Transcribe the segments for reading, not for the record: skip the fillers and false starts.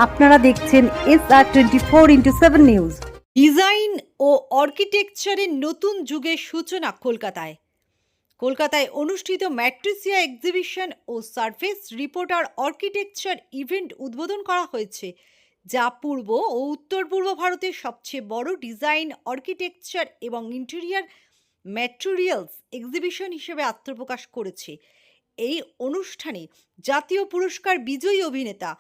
আপনারা দেখছেন SR24x7 news. Design ও আর্কিটেকচারের নতুন যুগের সূচনা কলকাতায় অনুষ্ঠিত ম্যাট্রিসিয়া এক্সিবিশন ও সারফেস রিপোর্টার আর্কিটেকচার ইভেন্ট উদ্বোধন করা হয়েছে, যা পূর্ব ও উত্তর পূর্ব ভারতের সবচেয়ে বড় ডিজাইন, আর্কিটেকচার এবং ইন্টেরিয়ার ম্যাটেরিয়ালস এক্সিবিশন হিসেবে আত্মপ্রকাশ করেছে। এই অনুষ্ঠানে জাতীয় পুরস্কার বিজয়ী অভিনেতা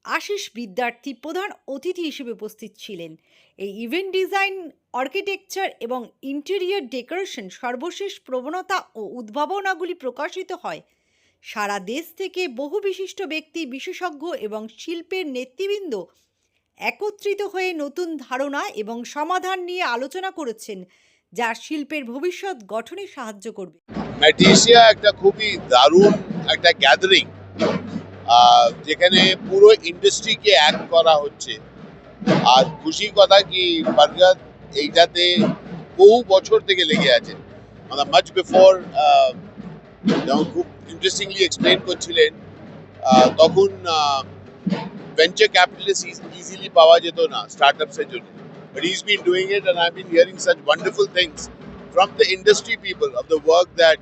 আশিস বিদ্যার্থী প্রধান অতিথি হিসেবে উপস্থিত ছিলেন। এই ইভেন্ট ডিজাইন, আর্কিটেকচার এবং ইন্টেরিয়র ডেকোরেশন সর্বশেষ প্রবণতা ও উদ্ভাবনাগুলি প্রকাশিত হয়। সারা দেশ থেকে বহু বিশিষ্ট ব্যক্তি, বিশেষজ্ঞ এবং শিল্পের নেতৃবৃন্দ একত্রিত হয়ে নতুন ধারণা এবং সমাধান নিয়ে আলোচনা করেছেন, যা শিল্পের ভবিষ্যৎ গঠনে সাহায্য করবে। ম্যাটিসিয়া একটা খুবই দারুণ একটা গ্যাদারিং, যেখানে পুরো ইন্ডাস্ট্রিকে এক করা হচ্ছে। আর খুশি কথা কি বরগাদ এইটাতে বহু বছর থেকে লেগে আছে, মানে মাচ বিফোর। যেমন খুব ইন্টারেস্টিংলি এক্সপ্লেন করছিলেন, তখন ভেঞ্চার ক্যাপিটালিস্ট ইজিলি পাওয়া যেত না স্টার্টআপসের জন্য। But he's been doing it, and I've been hearing such wonderful things from the industry people of the work that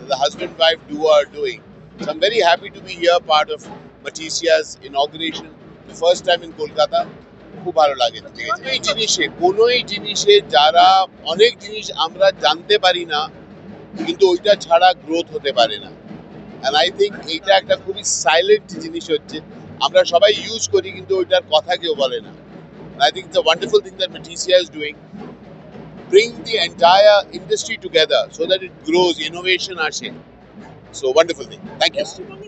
the husband-wife duo are doing. So I'm very happy to be here, part of Matisia's inauguration, the first time in Kolkata. খুব ভালো লাগে। এই জিনিসে কোনোই জিনিসে যারা অনেক জিনিস আমরা জানতে পারি না, কিন্তু ওইটা ছাড়া গ্রোথ হতে পারে না। And I think এইটা একটা খুবই সাইলেন্ট জিনিস হচ্ছে, আমরা সবাই ইউজ করি কিন্তু ওইটার কথা কেউ বলে না। And I think it's a wonderful thing that Matisia is doing. Bring the entire industry together so that it grows, innovation ashe. So wonderful thing. Thank you.